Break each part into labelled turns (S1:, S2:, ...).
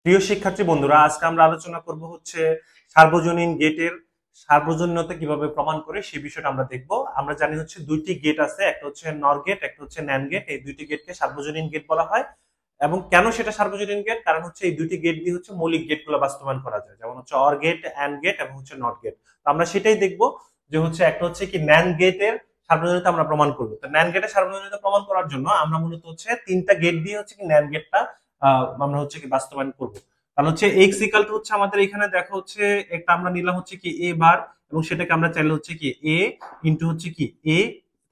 S1: প্রিয় শিক্ষার্থী বন্ধুরা, আজকে আমরা আলোচনা করব হচ্ছে সার্বজনীন গেটের সার্বজনীনতা কিভাবে প্রমাণ করে সেই বিষয়টা আমরা দেখব। আমরা জানি হচ্ছে দুইটি গেট আছে, একটা হচ্ছে নর গেট, একটা হচ্ছে ন্যান্ড গেট। এই দুইটি গেটকে সার্বজনীন গেট বলা হয়। এবং কেন সেটা সার্বজনীন গেট? কারণ হচ্ছে এই দুইটি গেট দিয়ে হচ্ছে মৌলিক গেটগুলো বাস্তবায়ন করা যায়, যেমন হচ্ছে অর গেট, অ্যান্ড গেট এবং হচ্ছে নট গেট। তো আমরা সেটাই দেখব যে হচ্ছে একটা হচ্ছে কি ন্যান্ড গেটের সার্বজনীনতা আমরা প্রমাণ করব। তো ন্যান্ড গেটের সার্বজনীনতা প্রমাণ করার জন্য আমরা মূলত হচ্ছে তিনটা গেট দিয়ে হচ্ছে কি ন্যান্ড গেটটা আমরা হচ্ছে কি বাস্তবায়ন করব। তাহলে হচ্ছে এক্স ইকাল টু হচ্ছে আমাদের এখানে দেখো হচ্ছে একটা আমরা নিলাম হচ্ছে কি এ বার, এবং সেটাকে আমরা চাইলে হচ্ছে কি এ ইন্টু হচ্ছে কি এ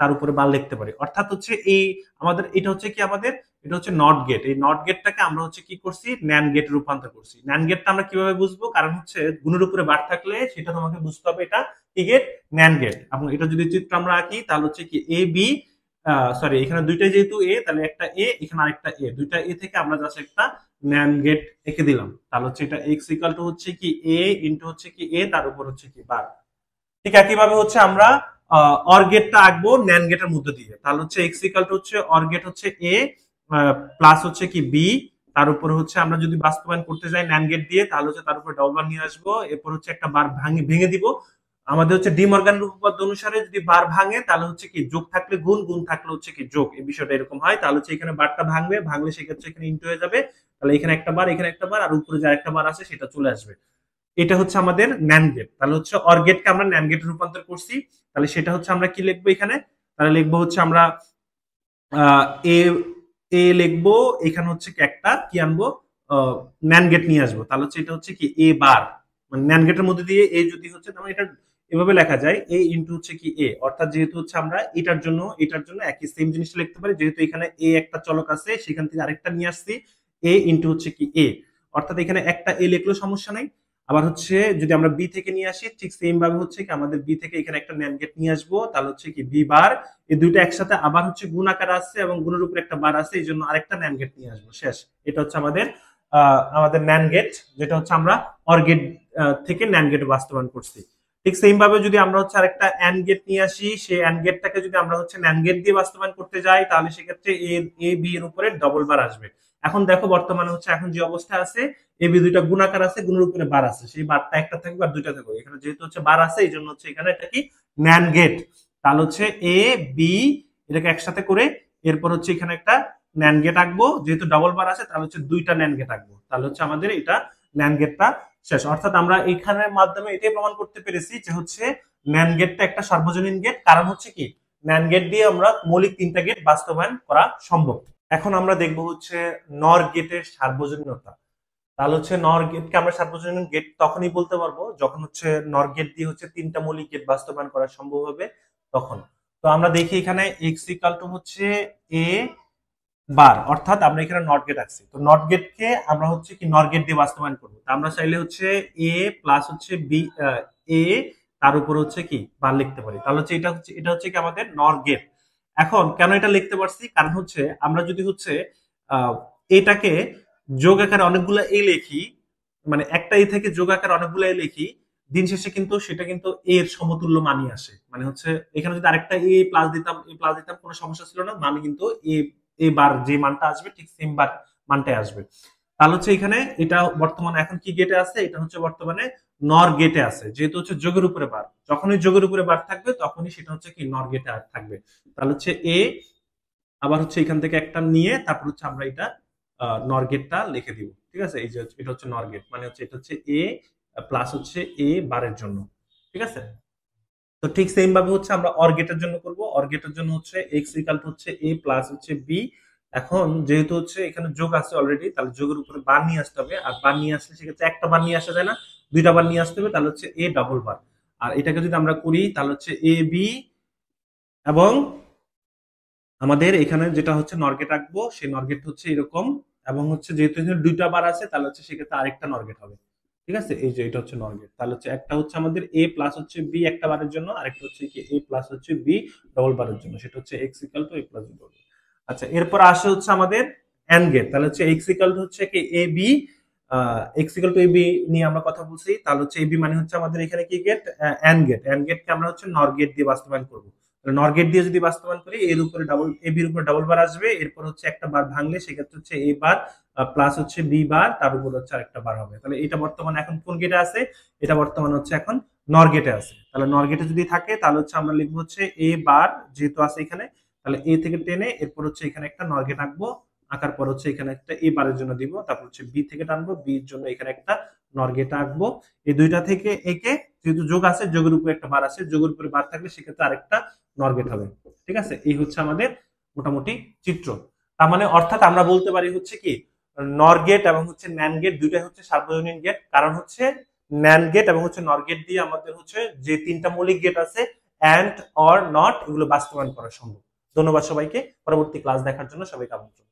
S1: তার উপরে বার লিখতে পারি। অর্থাৎ হচ্ছে এই আমাদের এটা হচ্ছে কি আমাদের এটা হচ্ছে নট গেট। এই নট গেটটাকে আমরা হচ্ছে কি করছি, ন্যান্ড গেটে রূপান্তর করছি। ন্যান্ড গেটটা আমরা কিভাবে বুঝবো? কারণ হচ্ছে গুণের উপরে বার থাকলে সেটা তোমাকে বুঝতে হবে এটা কি গেট, ন্যান্ড গেট। এবং এটা যদি চিত্র আমরা আঁকি তাহলে হচ্ছে কি এ বি, সরি এখানে দুইটাই যেহেতু এ, তাহলে একটা এ এখানে আরেকটা এ, দুইটা এ থেকে আমরা জাস্ট একটা ন্যান্ড গেট এঁকে দিলাম। তাহলে হচ্ছে এটা এক্স ইকাল টু হচ্ছে কি এ ইন্টু হচ্ছে কি এ তার উপর হচ্ছে কি বার। ঠিক একইভাবে হচ্ছে আমরা অর গেটটা আঁকবো ন্যান্ড গেটের মধ্যে দিয়ে। তাহলে হচ্ছে এক্স ইকাল টু হচ্ছে অর গেট হচ্ছে এ প্লাস হচ্ছে কি বি, তার উপরে হচ্ছে আমরা যদি বাস্তবায়ন করতে যাই ন্যান্ড গেট দিয়ে তাহলে হচ্ছে তার উপরে ডবল বার নিয়ে আসবো, এরপর হচ্ছে একটা বার ভেঙে দিব। আমাদের হচ্ছে ডি মর্গানের উপপাদ্য অনুসারে যদি বার ভাঙে তাহলে হচ্ছে কি যোগ থাকলে গুণ, গুণ থাকলে হচ্ছে কি যোগ, এই বিষয়টা এরকম হয়। তাহলে হচ্ছে এখানে বারটা ভাঙলে সেক্ষেত্রে এখানে ইন্টু হয়ে যাবে। তাহলে এখানে একটা বার, এখানে একটা বার, আর উপরে যে আরেকটা বার আছে সেটা চলে আসবে। এটা হচ্ছে আমাদের ন্যান্ড গেট। তাহলে হচ্ছে অর গেটকে আমরা ন্যান্ড গেটে রূপান্তর করছি। তাহলে সেটা হচ্ছে আমরা কি লিখবো এখানে? তাহলে লিখবো হচ্ছে আমরা এ এ লিখবো, এখানে হচ্ছে কি একটা কি আনবো, ন্যান্ড গেট নিয়ে আসবো। তাহলে হচ্ছে এটা হচ্ছে কি এ বার, মানে ন্যান্ড গেটের মধ্যে দিয়ে এ যদি হচ্ছে তাহলে এটা এভাবে লেখা যায় এ ইন্টু হচ্ছে কি এ। অর্থাৎ যেহেতু হচ্ছে আমরা এটার জন্য একই সেম জিনিসটা লিখতে পারি, যেহেতু এখানে এ একটা চলক আছে সেখান থেকে আরেকটা নিয়ে আসছি এ ইন্টু হচ্ছে কি এ। অর্থাৎ এখানে একটা এ লিখলেও সমস্যা নাই। আবার হচ্ছে যদি আমরা বি থেকে নিয়ে আসি ঠিক সেম ভাবে হচ্ছে কি আমাদের বি থেকে এখানে একটা ন্যান্ড গেট নিয়ে আসবো। তাহলে হচ্ছে কি বি বার, এই দুইটা একসাথে আবার হচ্ছে গুণ আকার আছে এবং গুণের উপর একটা বার আছে, এই জন্য আরেকটা ন্যান্ড গেট নিয়ে আসবো। শেষ। এটা হচ্ছে আমাদের ন্যান্ড গেট, যেটা হচ্ছে আমরা অর গেট থেকে ন্যান্ড গেট বাস্তবায়ন করছি। ঠিক সেম ভাবে যদি আমরা হচ্ছে আরেকটা অ্যান্ড গেট নিয়ে আসি, সেই অ্যান্ড গেটটাকে যদি আমরা হচ্ছে ন্যান্ড গেট দিয়ে বাস্তবায়ন করতে যাই তাহলে সেক্ষেত্রে এ বি এর উপরে ডবল বার আসবে। এখন দেখো বর্তমানে হচ্ছে এখন যে অবস্থা আছে, এ বি দুইটা গুণাকার আছে, গুণের উপরে বার আছে, সেই বারটা একটা থাকবে আর দুইটা থাকবে। এখানে যেহেতু হচ্ছে বার আছে এই জন্য হচ্ছে এখানে এটা কি ন্যান্ড গেট। তাহলে হচ্ছে এ বি এটাকে একসাথে করে এরপর হচ্ছে এখানে একটা ন্যান্ড গেট আঁকবো, যেহেতু ডাবল বার আছে তাহলে হচ্ছে দুইটা ন্যান্ড গেট আঁকবো। তাহলে হচ্ছে আমাদের এটা ন্যান্ড গেটটা শেষ। অর্থাৎ আমরা এখানের মাধ্যমে এটাই প্রমাণ করতে পেরেছি যে হচ্ছে ন্যান্ড গেটটা একটা সার্বজনীন গেট। কারণ হচ্ছে কি ন্যান্ড গেট দিয়ে আমরা মৌলিক তিনটা গেট বাস্তবায়ন করা সম্ভব। এখন আমরা দেখবো হচ্ছে নর গেটের সার্বজনীনতা। তাহলে হচ্ছে নর গেটকে আমরা সার্বজনীন গেট তখনই বলতে পারবো যখন হচ্ছে নর গেট দিয়ে হচ্ছে তিনটা মৌলিক গেট বাস্তবায়ন করা সম্ভব হবে তখন। তো আমরা দেখি এখানে এক্স ইকাল টু হচ্ছে এ বার, অর্থাৎ আমরা এখানে নট গেট আছি। তো নট গেটকে আমরা হচ্ছে কি নর গেট দিয়ে বাস্তবায়ন করবো। তো আমরা চাইলে হচ্ছে এ প্লাস হচ্ছে বি, এ তার উপর হচ্ছে কি বার লিখতে পারি। তাহলে হচ্ছে এটা হচ্ছে কি আমাদের নর গেট। এখন কেন এটা লিখতে পারছি? কারণ হচ্ছে আমরা যদি হচ্ছে আহ এটাকে যোগ আকারে অনেকগুলো এ লিখি, মানে একটা এ থেকে যোগ আকারে অনেকগুলো এ লিখি, দিন শেষে কিন্তু সেটা কিন্তু এর সমতুল্য মানই আসে। মানে হচ্ছে এখানে যদি আরেকটা এ প্লাস দিতাম কোনো সমস্যা ছিল না, মানে কিন্তু এ এবার যে মানটা আসবে ঠিক সেম বার মানটাই আসবে। তাহলে হচ্ছে এখানে এটা বর্তমানে এখন কি গেটে আছে? এটা হচ্ছে বর্তমানে নর গেটে আছে, যেহেতু হচ্ছে যোগের উপরে বার। যখনই যোগের উপরে বার থাকবে তখনই সেটা হচ্ছে কি নর গেটে থাকবে। তাহলে হচ্ছে এ, আবার হচ্ছে এখান থেকে একটা নিয়ে তারপর হচ্ছে আমরা এটা নর গেটটা লিখে দিব। ঠিক আছে, এই যে এটা হচ্ছে নর গেট, মানে হচ্ছে এটা হচ্ছে এ প্লাস হচ্ছে এ বারের জন্য। ঠিক আছে, তো ঠিক সেম ভাবে হচ্ছে আমরা অর গেটের জন্য করব। অর গেটের জন্য হচ্ছে এক্স ইকাল টু হচ্ছে এ প্লাস হচ্ছে বি। এখন যেহেতু হচ্ছে এখানে যোগ আছে অলরেডি, তাহলে যোগের উপরে বার নিয়ে আসতে হবে। আর বার নিয়ে আসলে সেক্ষেত্রে একটা বার নিয়ে আসা যায় না, দুইটা বার নিয়ে আসতে হবে। তাহলে হচ্ছে এ ডাবল বার। আর এটাকে যদি আমরা করি তাহলে হচ্ছে এ বি, এবং আমাদের এখানে যেটা হচ্ছে নরগেট আঁকবো সেই নরগেট হচ্ছে এরকম। এবং হচ্ছে যেহেতু এখানে দুইটা বার আছে তাহলে হচ্ছে সেক্ষেত্রে আরেকটা নরগেট হবে। ঠিক আছে, এই যে এটা হচ্ছে নরগেট। তাহলে হচ্ছে একটা হচ্ছে আমাদের এ প্লাস হচ্ছে বি একটা বারের জন্য, আরেকটা হচ্ছে কি এ প্লাস হচ্ছে বি ডবল বারের জন্য, সেটা হচ্ছে x equal to A plus B double. আচ্ছা, এরপর আসে হচ্ছে আমাদের এন্ড গেট। তাহলে হচ্ছে এক্স ইকাল টু হচ্ছে কি A B, X equal to A B নিয়ে আমরা কথা বলছি। তাহলে হচ্ছে এ বি মানে হচ্ছে আমাদের এখানে কি গেট, এন্ড গেট। এন্ড গেটকে আমরা হচ্ছে নর গেট দিয়ে বাস্তবায়ন করবো। নর গেট দিয়ে যদি বাস্তবায়ন করি এর উপরে ডাবল, এ বির উপরে ডাবল বার আসবে, এরপর হচ্ছে একটা বার ভাঙলে সেক্ষেত্রে হচ্ছে এ বার প্লাস হচ্ছে বি বার, তার উপর হচ্ছে আরেকটা বার হবে। তাহলে এটা বর্তমানে এখন কোন গেটে আছে? এটা বর্তমানে হচ্ছে এখন নর গেটে আছে। তাহলে নর গেটে যদি থাকে তাহলে হচ্ছে আমরা লিখবো হচ্ছে এ বার, যেহেতু আছে এখানে, তাহলে এ থেকে টেনে এরপর হচ্ছে এখানে একটা নর গেট আঁকবো, আঁকার পর হচ্ছে এখানে একটা এ বারের জন্য দিব, তারপর হচ্ছে বি থেকে টানবো, বির জন্য এখানে একটা নর গেট আঁকবো। এই দুইটা থেকে একে, যেহেতু যোগ আছে, যোগের উপরে একটা বার আছে, যোগের উপরে বার থাকলে সেক্ষেত্রে আরেকটা নর গেট হবে। ঠিক আছে, এই হচ্ছে আমাদের মোটামুটি চিত্র। তার মানে অর্থাৎ আমরা বলতে পারি হচ্ছে কি, নর গেট এবং হচ্ছে ন্যান্ড গেট দুইটাই হচ্ছে সার্বজনীন গেট। কারণ হচ্ছে ন্যান্ড গেট এবং হচ্ছে নর গেট দিয়ে আমাদের হচ্ছে যে তিনটা মৌলিক গেট আছে, অ্যান্ড, অর, নট, এগুলো বাস্তবায়ন করা সম্ভব। ধন্যবাদ সবাইকে। পরবর্তী ক্লাস দেখার জন্য সবাইকে আমন্ত্রণ।